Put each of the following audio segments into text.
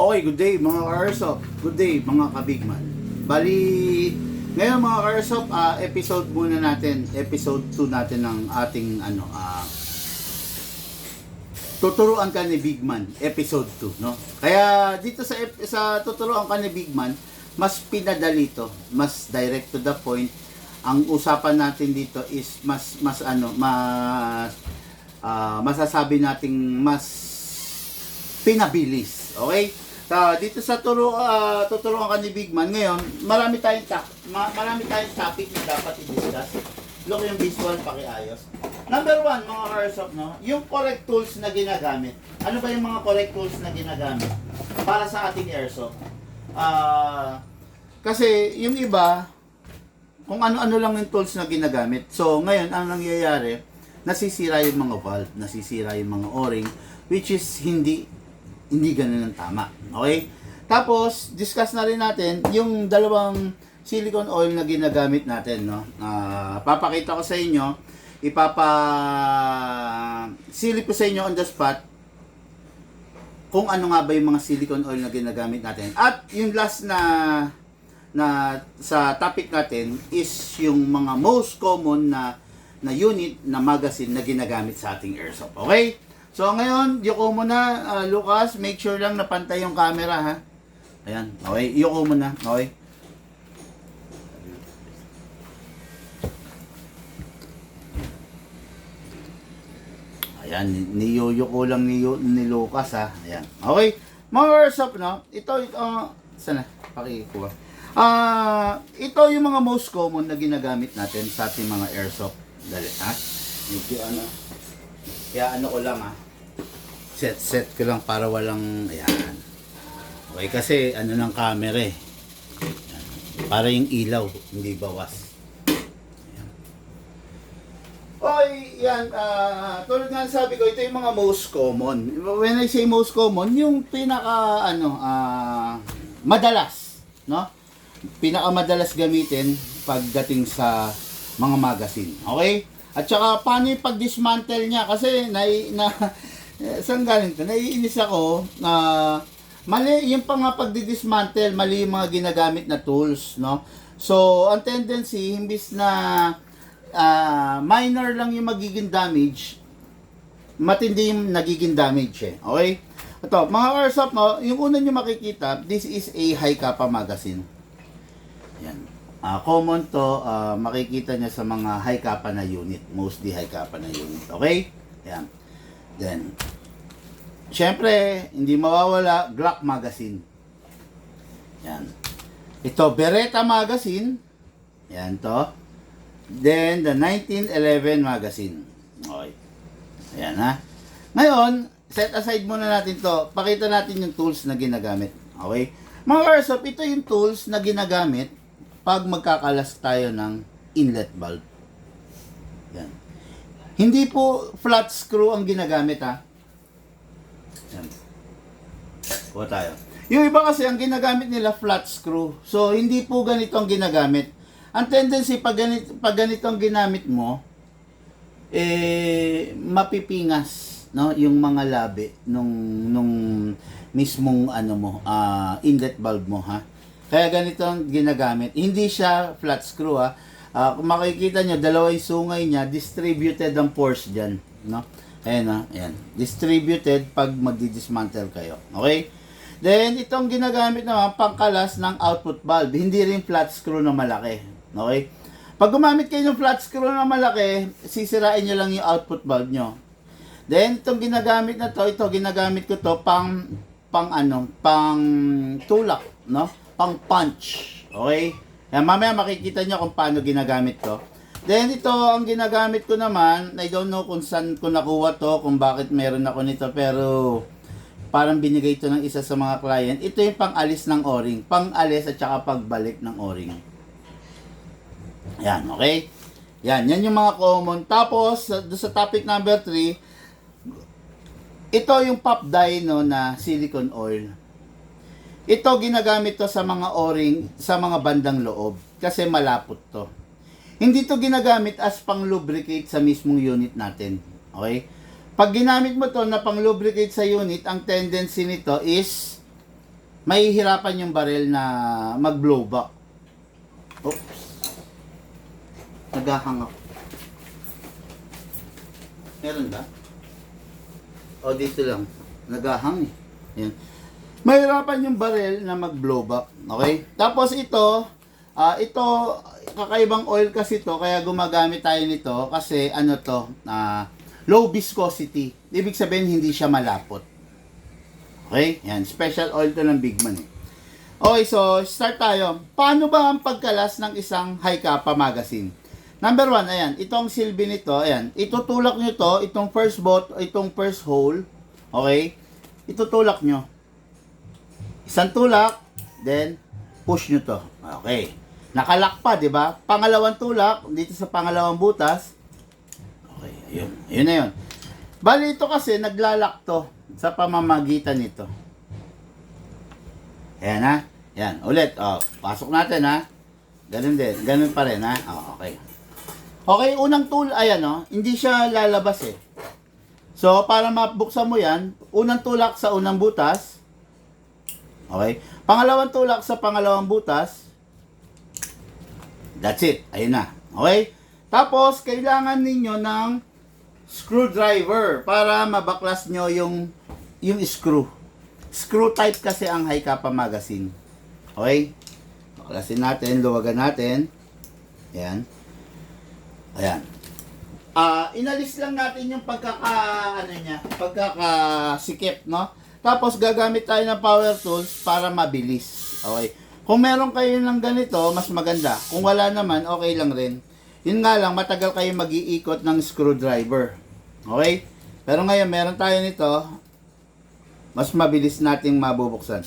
Okay, good day mga ka-Airsoft. Good day mga ka-Bigman. Bali, ngayon mga ka-Airsoft, episode muna natin, episode 2 natin ng ating tuturuan ka ni Bigman, episode 2, no? Kaya dito sa tuturuan ka ni Bigman, mas pinadali to, mas direct to the point. Ang usapan natin dito is masasabi nating mas pinabilis. Okay? Dito sa tuturuan ka ni Bigman ngayon, marami tayong topic na dapat i-discuss. Look yung visual, pakiayos. Number 1, mga Airsoft, no? Yung correct tools na ginagamit. Ano ba yung mga correct tools na ginagamit para sa ating Airsoft? Kasi yung iba, kung ano-ano lang yung tools na ginagamit. So, ngayon, ang nangyayari, nasisira yung mga valve, nasisira yung mga o-ring, which is hindi ganun ang tama. Okay? Tapos, discuss na rin natin yung dalawang silicone oil na ginagamit natin, no? Papakita ko sa inyo, silip ko sa inyo on the spot kung ano nga ba yung mga silicone oil na ginagamit natin. At yung last na sa topic natin is yung mga most common na unit na magazine na ginagamit sa ating Airsoft. Okay? So ngayon, yuko mo na, Lucas, make sure lang na pantay yung camera, ha? Ayan, okay, yuko mo na, okay? Ayan, niyuyuko lang ni Lucas, ha? Ayan, okay. Mga Airsoft, no? Ito, sana, pakikuha. Ito yung mga most common na ginagamit natin sa ating mga Airsoft. Dali, ha? Medyo kaya ko lang, ha? Set ko lang para walang, ayan. Okay, kasi ng camera eh. Ayan. Para yung ilaw, hindi bawas. Ayan. Okay, yan. Tulad nga sabi ko, ito yung mga most common. When I say most common, yung pinaka, madalas, no? Pinaka madalas gamitin pagdating sa mga magazine. Okay? At saka, paano yung pag-dismantle niya? Kasi, saan galing ito? Naiinis ako na mali yung pag-dismantle, mali yung mga ginagamit na tools, no? So, ang tendency, imbis na minor lang yung magiging damage, matindi yung nagiging damage eh. Okay? Ito, mga Airsoft, no? Yung una nyo makikita, this is a high kappa magazine. Yan. Common to, makikita niya sa mga high kappa na unit, mostly high kappa na unit. Okay? Yan. Then, syempre, hindi mawawala, Glock magazine. Yan. Ito, Beretta magazine. Yan to. Then, the 1911 magazine. Okay. Ayan, ha. Ngayon, set aside muna natin to. Pakita natin yung tools na ginagamit. Okay? Mga Airsoft, ito yung tools na ginagamit pag magkakalas tayo ng inlet valve. Yan. Hindi po flat screw ang ginagamit, ha. Yan. Kuha tayo. Yung iba kasi ang ginagamit nila flat screw. So hindi po ganito ang ginagamit. Ang tendency pag ganito ang ginamit mo, mapipingas, no, yung mga labi nung mismong inlet valve mo, ha. Kaya ganito ang ginagamit. Hindi siya flat screw, ha. Kung makikita nyo, dalawa yung sungay niya, distributed ang force dyan, no? Ayan, ayan. Distributed pag magdi-dismantle kayo. Okay? Then, itong ginagamit naman, pangkalas ng output valve. Hindi rin flat screw na malaki. Okay? Pag gumamit kayo ng flat screw na malaki, sisirain nyo lang yung output valve nyo. Then, itong ginagamit na to, ginagamit ko to pang tulak, no? Pang punch. Okay? Yan, mamaya makikita nyo kung paano ginagamit to. Then ito, ang ginagamit ko naman, I don't know kung saan ko nakuha to, kung bakit meron ako nito, pero parang binigay ito ng isa sa mga client. Ito yung pang-alis ng o-ring. Pang-alis at saka pagbalik ng o-ring. Yan, okay? Yan yung mga common. Tapos, sa topic number 3, ito yung pop dye, no, na silicone oil. Ito ginagamit to sa mga o-ring, sa mga bandang loob. Kasi malapot to. Hindi to ginagamit as pang-lubricate sa mismong unit natin. Okay? Pag ginamit mo to na pang-lubricate sa unit, ang tendency nito is mahihirapan yung barrel na mag-blow back. Oops. Naghahang ako. Meron ba? O, dito lang. Naghahang eh. Yan. Mahirapan yung barrel na mag-blow back. Okay? Tapos ito, ito, kakaibang oil kasi to, kaya gumagamit tayo nito kasi ano to, low viscosity. Ibig sabihin, hindi siya malapot. Okay? Yan. Special oil to ng Bigman eh. Okay, so start tayo. Paano ba ang pagkalas ng isang high kappa magazine? Number 1, ayan. Itong silbi nito, ayan. Itutulak nyo to, itong first hole. Okay? Itutulak nyo. Isang tulak, then push nyo to. Okay. Nakalak pa, di ba? Pangalawang tulak, dito sa pangalawang butas. Okay, ayun. Ayun na yun. Bali ito kasi, naglalak to sa pamamagitan nito. Ayan ha. Ayan. Ulit. Oh, pasok natin ha. Ganun din. Ganun pa rin ha. Oh, okay. Okay, unang tool, ayan oh. Hindi siya lalabas eh. So, para mabuksan mo yan, unang tulak sa unang butas. Okay. Pangalawang tulak sa pangalawang butas. That's it. Ayun na. Okay. Tapos, kailangan ninyo ng screwdriver para mabaklas nyo yung screw. Screw type kasi ang high kappa magazine. Okay. Baklasin natin. Luwagan natin. Ayan. Ayan. Inalis lang natin yung pagkakasikip, no? Tapos gagamit tayo ng power tools para mabilis. Okay. Kung meron kayo ng ganito, mas maganda. Kung wala naman, okay lang rin. Yun nga lang, matagal kayo mag-iikot ng screwdriver. Okay? Pero ngayon, meron tayo nito, mas mabilis nating mabubuksan.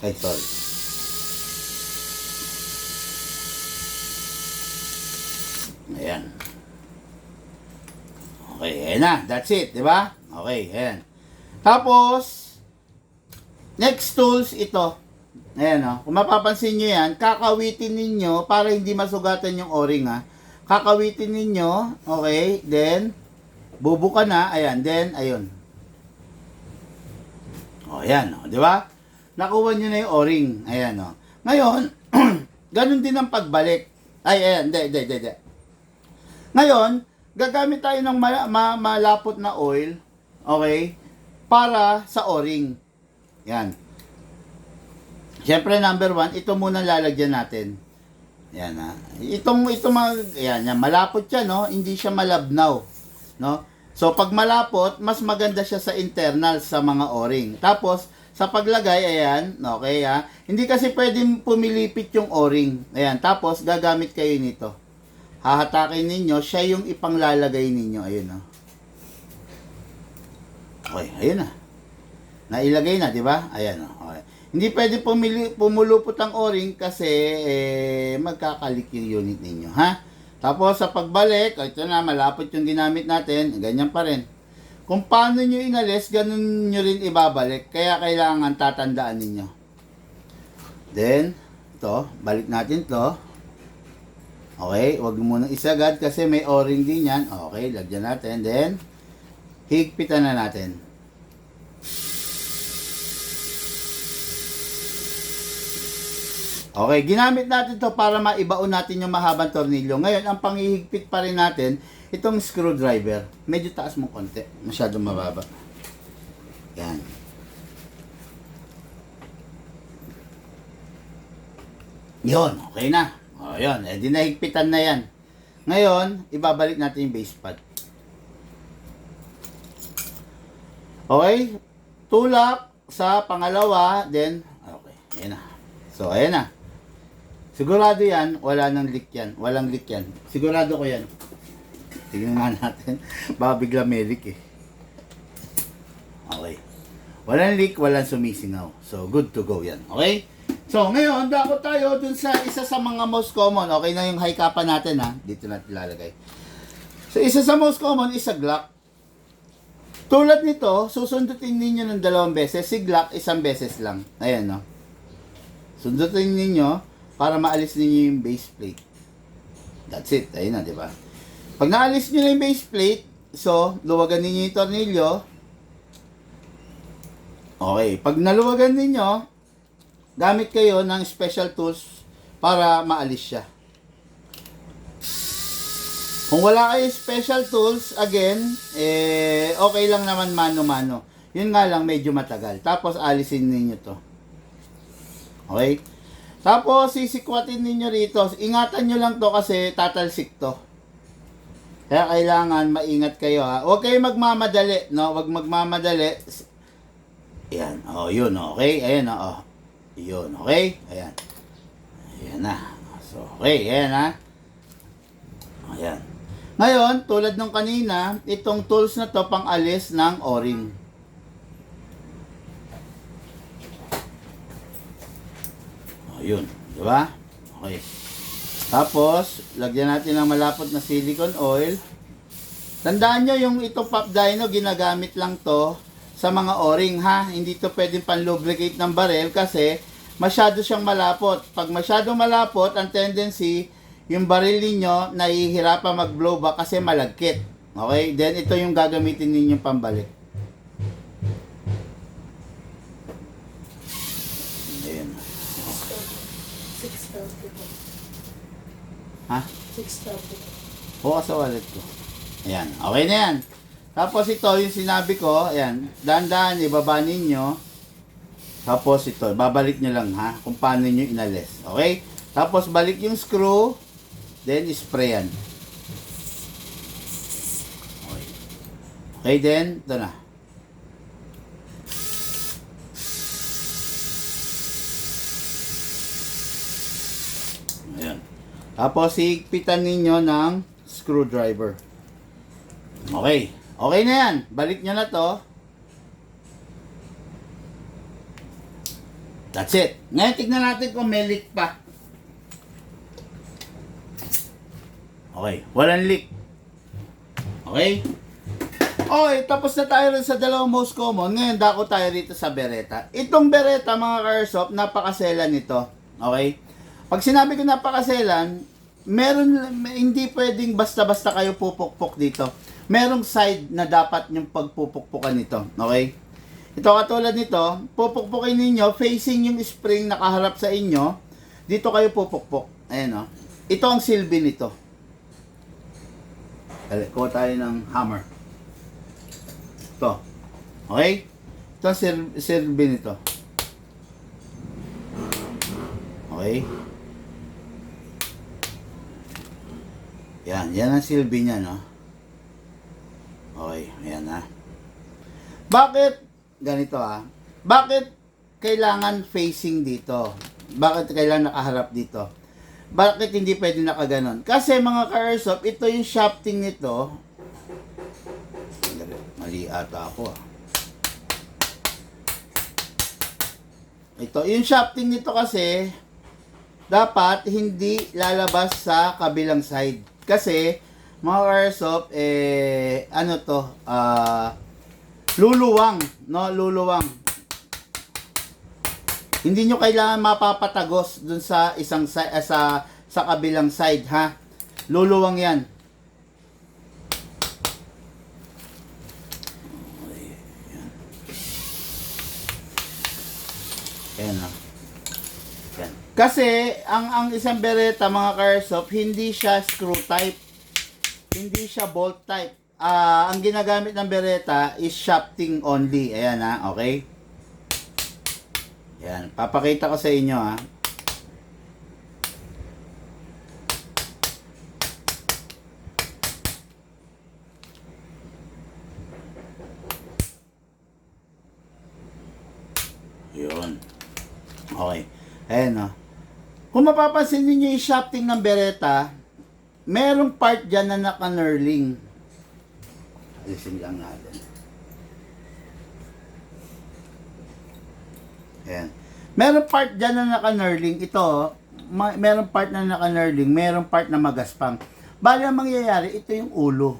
Ay, sorry. Ayan. Okay, ayan na. That's it, di ba? Okay, ayan. Tapos, next tools, ito. Ayan o. Kung mapapansin nyo yan, kakawitin ninyo para hindi masugatan yung o-ring ha. Kakawitin ninyo. Okay, then, bubuka na. Ayan, then, ayun. O, ayan o. Di ba? Nakuha nyo na yung o-ring. Ayan o. Ngayon, ganun din ang pagbalik. Ay, ayan. Hindi. Ngayon, gagamit tayo ng malapot na oil. Okay? Para sa o-ring. Yan. Siyempre, number 1, ito muna lalagyan natin. Yan ha. Yan, malapot siya, no? Hindi siya malabnaw. No? So, pag malapot, mas maganda siya sa internal sa mga o-ring. Tapos, sa paglagay, ayan, okay ha. Hindi kasi pwedeng pumilipit yung o-ring. Ayan, tapos gagamit kayo nito. Hahatakin ninyo, siya yung ipanglalagay ninyo. Ayun o. Okay, ayun na. Nailagay na, di ba? Ayan o. Okay. Hindi pwede pumulupot ang o-ring kasi magkakalik yung unit ninyo, ha? Tapos sa pagbalik, ito na, malapot yung ginamit natin, ganyan pa rin. Kung paano nyo inalis, ganun nyo rin ibabalik. Kaya kailangan tatandaan ninyo. Then, ito, balik natin to. Okay, wag mo munang isagad kasi may o-ring din yan. Okay, lagyan natin. Then, higpitan na natin. Okay, ginamit natin to para maibaon natin yung mahabang tornilyo. Ngayon, ang panghihigpit pa rin natin, itong screwdriver. Medyo taas mo konti. Masyadong mababa. Yan. Yun, okay na. O, yun. Eh, di nahigpitan na yan. Ngayon, ibabalik natin yung base pad. Okay? Tulak sa pangalawa, then, okay. Ayan na. So, ayan na. Sigurado yan, wala nang leak yan. Walang leak yan. Sigurado ko yan. Tingnan nga natin. Baka bigla may leak eh. Okay. Walang leak, walang sumisingaw. So, good to go yan. Okay? So, ngayon, dako tayo dun sa isa sa mga most common. Okay na yung high kappa natin ha. Dito natin ilalagay. So, isa sa most common is sa Glock. Tulad nito, susundutin ninyo ng 2 beses. Si Glock, 1 beses lang. Ayan, no? Sundutin ninyo para maalis ninyo yung base plate. That's it. Ayun na, di ba? Pag naalis nyo na yung base plate, so, luwagan ninyo yung tornilyo. Okay. Pag naluwagan ninyo, gamit kayo ng special tools para maalis siya. Kung wala kayo special tools, again, okay lang naman mano-mano. Yun nga lang, medyo matagal. Tapos, alisin ninyo to. Okay? Tapos, sisikwatin ninyo rito. Ingatan nyo lang to kasi tatalsik to. Kaya kailangan maingat kayo ha. Huwag kayo magmamadali, no? Huwag magmamadali. Ayan, yun, okay? Ayan, yun, okay? Ayan. Ayan na. So, okay, ayan ha. Ayan. Ngayon, tulad nung kanina, itong tools na to pang alis ng o-ring. Yun, di ba? Okay. Tapos, lagyan natin ng malapot na silicone oil. Tandaan nyo, yung itong Pop Dyno, ginagamit lang to sa mga o-ring ha. Hindi to pwedeng pan-lubricate ng barel kasi masyado siyang malapot. Pag masyado malapot, ang tendency, yung baril ninyo, nahihirapan mag-blow back kasi malagkit. Okay? Then, ito yung gagamitin ninyong pambalik. Ayan. 630 Ha? 630. Bukas sa wallet ko. Ayan. Okay na yan. Tapos ito, yung sinabi ko, ayan, dahan-dahan, ibaba ninyo. Tapos ito, babalik nyo lang ha, kung paano nyo inalis. Okay? Tapos balik yung screw, then sprayan. Okay. Okay, then, ito na. Ayan. Tapos, higpitan ninyo ng screwdriver. Okay. Okay na yan. Balik nyo na to. That's it. Ngayon, tignan natin kung may leak pa. Okay. Walang leak. Okay? Okay, tapos na tayo rin sa dalawang most common. Ngayon, dako tayo rito sa Beretta. Itong Beretta, mga ka-airsoft, napakaselan nito. Okay? Pag sinabi ko napakaselan, hindi pwedeng basta-basta kayo pupukpok dito. Merong side na dapat yung pagpupukpukan nito. Okay? Ito katulad nito, pupukpukin ninyo, facing yung spring nakaharap sa inyo, dito kayo pupukpok. Ayan o. Ito ang silbi nito. Kuha tayo ng hammer. Ito. Okay? Ito ang silbi nito. Okay? Yan ang silbi niya, no? Okay, ayan ha. Bakit? Ganito ha. Bakit kailangan facing dito? Bakit kailangan nakaharap dito? Bakit hindi pwede nakaganon? Kasi mga ka-airsoft, ito yung shafting nito. Mali ata ako ah. Ito, yung shafting nito kasi, dapat hindi lalabas sa kabilang side. Kasi, mga airsoft, ano to, luluwang, no? Luluwang. Hindi nyo kailangan mapapatagos dun sa isang sa kabilang side, ha? Luluwang yan. Ayan, ha? Yan. Kasi, ang isang Beretta, mga ka-airsoft, hindi siya screw type. Hindi siya bolt type. Ang ginagamit ng Beretta is shafting only. Ayan ha, okay? Ayan, papakita ko sa inyo ha. Yun. Okay. Ayan ha. Kung mapapansin niyo yung shafting ng Beretta, merong part dyan na naka-knurling. Alisin lang natin. Ayan. Merong part dyan na naka-knurling. Ito, merong part na naka-knurling, merong part na magaspang. Bali ang mangyayari, ito yung ulo.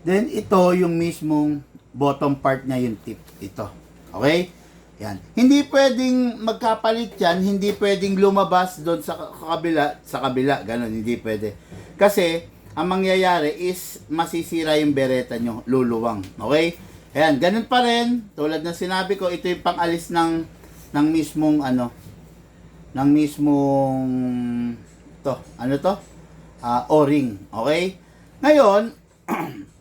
Then, ito yung mismong bottom part niya, yung tip. Ito. Okay? Yan. Hindi pwedeng magkapalit yan, hindi pwedeng lumabas doon sa kabila, ganun, hindi pwede. Kasi, ang mangyayari is masisira yung Beretta nyo, luluwang. Okay? Ayan, ganun pa rin. Tulad ng sinabi ko, ito yung pang-alis ng mismong ng mismong to, ano to? O-ring, okay? Ngayon,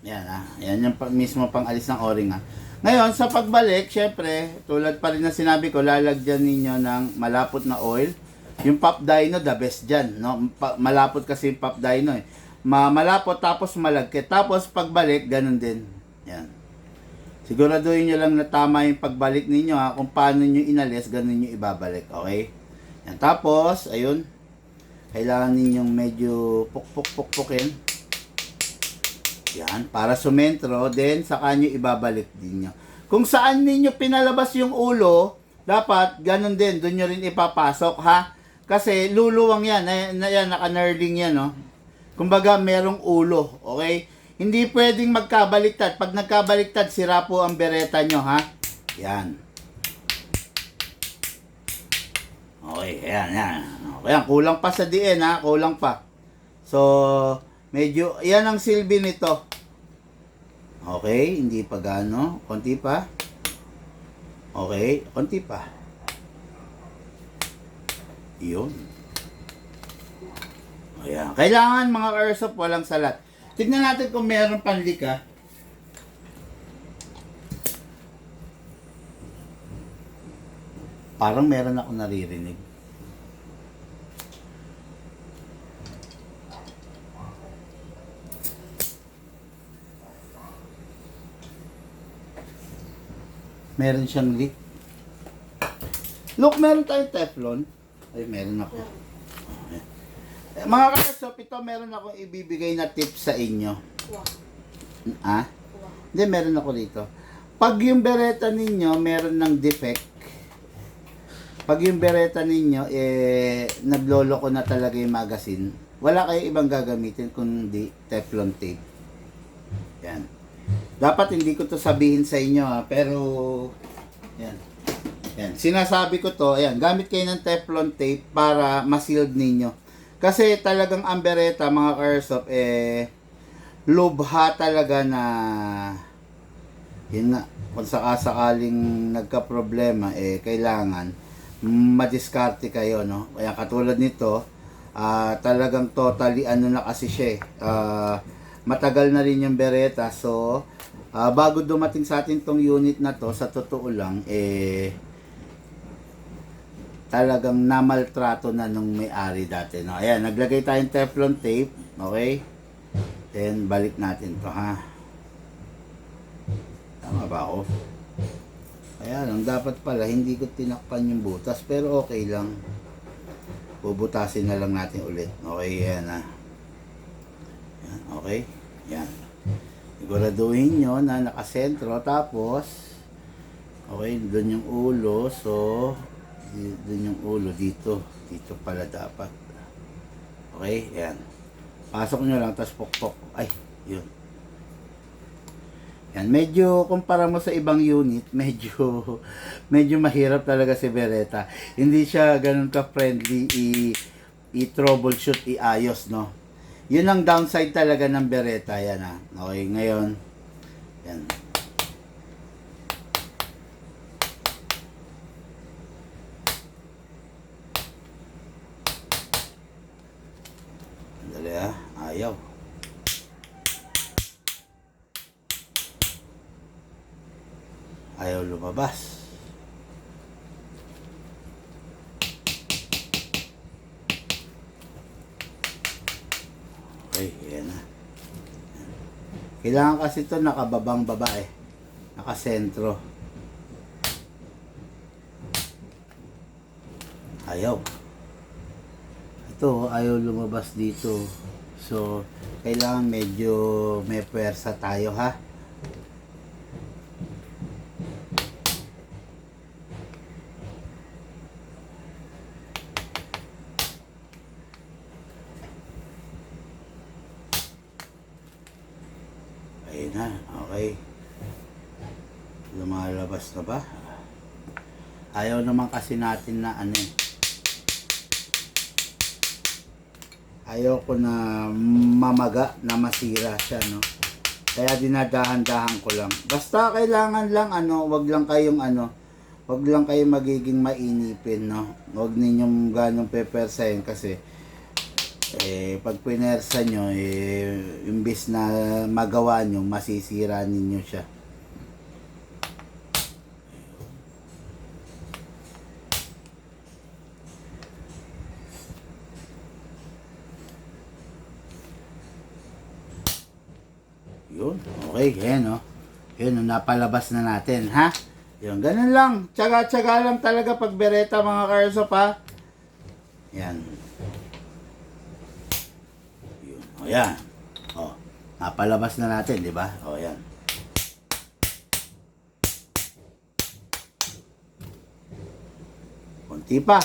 yan yan yung mismo pang-alis ng o-ring Ngayon, sa pagbalik, syempre, tulad pa rin na sinabi ko, lalagyan ninyo ng malapot na oil. Yung Pop Dyno, the best dyan, no? Malapot kasi yung Pop Dyno eh. Malapot tapos malagkit. Tapos pagbalik, ganun din. Yan. Siguraduhin nyo lang na tama yung pagbalik ninyo kung paano nyo inalis, ganun nyo ibabalik, okay? Yan. Tapos, ayun, kailangan ninyong medyo pukpukin. Yan, para sumentro, then saka nyo ibabalik din nyo. Kung saan ninyo pinalabas yung ulo, dapat ganun din, doon nyo rin ipapasok, ha? Kasi luluwang yan, yan naka-nerding yan, no? Kumbaga, merong ulo, okay? Hindi pwedeng magkabaliktad. Pag nagkabaliktad, sira po ang bereta nyo, ha? Yan. Okay, yan. Okay, kulang pa sa diin, ha? Kulang pa. So, medyo, yan ang silbi nito. Okay, hindi pa gaano. Konti pa. Okay, konti pa. Yun. Ayan. Kailangan mga airsoft walang salat. Tignan natin kung meron panlika. Parang meron ako naririnig. Meron siyang leak. Look, meron tayong Teflon. Ay, meron ako. Mga ka-airsoft, ito meron akong ibibigay na tips sa inyo. Wow. Hindi, meron ako dito. Pag yung bereta ninyo meron ng defect, pag yung bereta ninyo, nagloloko na talaga yung magazine, wala kayo ibang gagamitin kundi Teflon tape. Yan. Dapat hindi ko to sabihin sa inyo pero yan. Yan. Sinasabi ko to, ayan, gamit kayo ng Teflon tape para ma-sealed ninyo. Kasi talagang ang bereta, mga airsoft, lubha talaga na, yun nga, kung sakasakaling nagka-problema, kailangan madiskarte kayo, no? Kaya katulad nito, talagang totally, ano na kasi siya, matagal na rin yung bereta, so, bago dumating sa atin tong unit na to, sa totoo lang, talagang namaltrato na nung may-ari dati. No? Ayan, naglagay tayong Teflon tape. Okay? Then, balik natin to ha. Tama ba ako? Ayan, ang dapat pala, hindi ko tinakpan yung butas. Pero okay lang. Bubutasin na lang natin ulit. Okay, ayan ha. Ayan, okay? Ayan. Siguraduhin nyo na nakasentro. Tapos, okay, doon yung ulo. So, doon yung ulo dito pala dapat. Okay, yan. Pasok nyo lang, tapos pokpok. Ay, yun. Yan, medyo kumpara mo sa ibang unit, medyo mahirap talaga si Beretta. Hindi siya ganun ka-friendly i-troubleshoot, iayos, no? Yun ang downside talaga ng Beretta, yan ha. Okay, ngayon, yan. Ayaw. Ayaw lumabas. Okay, yan na. Kailangan kasi ito nakababang babae. Nakasentro. Ayaw. Ito, ayaw lumabas dito. So, kailangan medyo may puwersa tayo ha. Ayun na, okay. Lumalabas na ba? Ayaw naman kasi natin na ano eh. Ayaw ko na mamaga, na masira siya, no? Kaya dinadahan-dahan ko lang. Basta kailangan lang, wag lang kayong wag lang kayo magiging mainipin, no? Wag ninyong ganong pepersahin kasi pag pinersa nyo, imbis na magawa nyo, masisira ninyo siya. Yun, okay, yan, no? Yun, napalabas na natin, ha? Yun, ganun lang. Tsaga-tsaga lang talaga pag bereta, mga karsop, ha? Yan. Yun, o yan. O, napalabas na natin, di ba? O, yan. Kunti pa.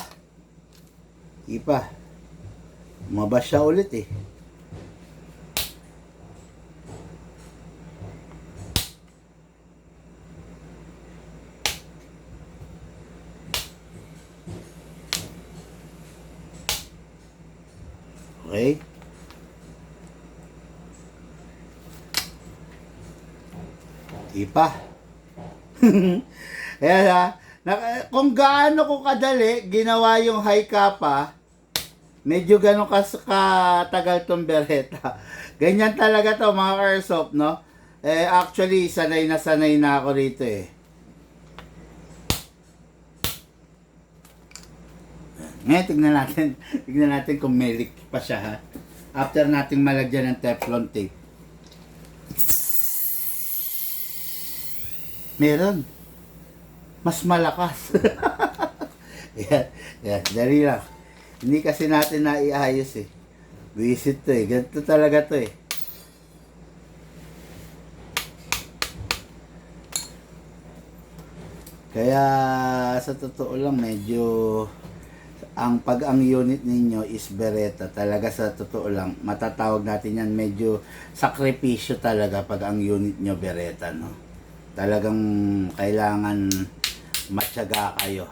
Kunti pa. Umabas siya ulit, eh. Okay? Ipa. Ayan ha. Kung gaano ko kadali ginawa yung high kappa, medyo ganun katagal tong bereta. Ganyan talaga to mga airsoft, no? Actually, sanay na ako rito eh. Ngayon, tignan natin kung may leak pa siya, ha. After nating malagyan ng Teflon tape. Meron. Mas malakas. yan, dali lang. Hindi kasi natin naiayos eh. Visit to eh. Ganito talaga to eh. Kaya, sa totoo lang, medyo pag ang unit ninyo is bereta, talaga sa totoo lang, matatawag natin yan, medyo sakripisyo talaga pag ang unit nyo bereta, no? Talagang kailangan matyaga kayo.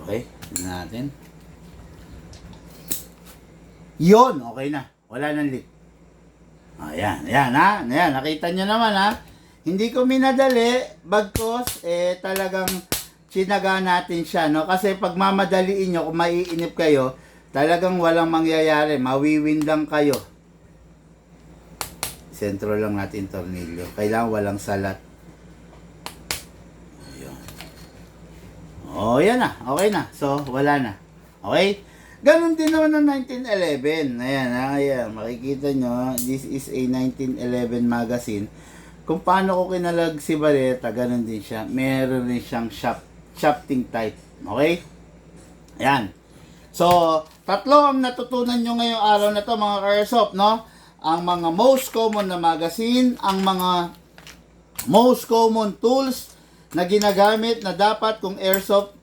Okay, tignan natin. Yun, okay na. Wala nang leak. Ayan, ha. Ayan, nakita nyo naman, ha. Hindi ko minadali, bagkos, talagang sinaga natin siya, no. Kasi pag mamadaliin nyo, kung maiinip kayo, talagang walang mangyayari. Mawiwindang kayo. Sentro lang natin tornilyo. Kailangan walang salat. Ayan. Oh, yan na. Okay na. So, wala na. Okay? Ganon din naman ng 1911. Ayan, makikita nyo, this is a 1911 magazine. Kung paano ko kinalag si Beretta, ganon din siya. Meron rin siyang shafting type. Okay? Ayan. So, tatlo ang natutunan nyo ngayong araw na to, mga ka-airsoft, no? Ang mga most common na magazine, ang mga most common tools na ginagamit na dapat kung airsoft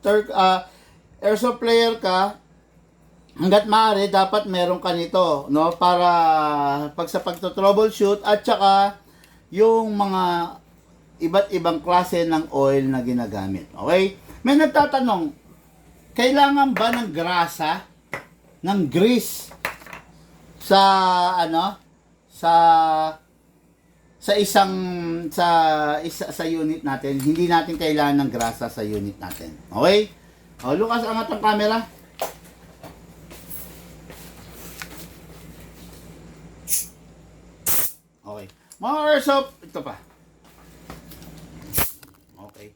player ka, hanggat maaari dapat meron ka nito, no, para pag sa pagto-troubleshoot, at saka yung mga iba't ibang klase ng oil na ginagamit. Okay? May nagtatanong, kailangan ba ng grasa, ng grease sa sa unit natin? Hindi natin kailangan ng grasa sa unit natin. Okay? O, Lucas, angat ang camera. Okay. Mga airsoft, ito pa. Okay.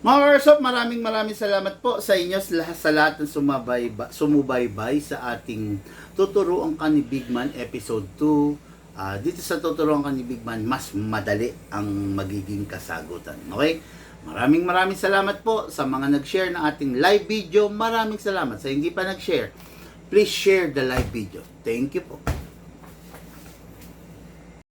Mga airsoft, maraming salamat po sa inyo sa lahat ng sumubaybay sa ating Tuturuan ka ni Big Man episode 2. Dito sa Tuturuan ka ni Big Man, mas madali ang magiging kasagutan. Okay? Maraming salamat po sa mga nag-share ng ating live video. Maraming salamat. Sa hindi pa nag-share, please share the live video. Thank you po.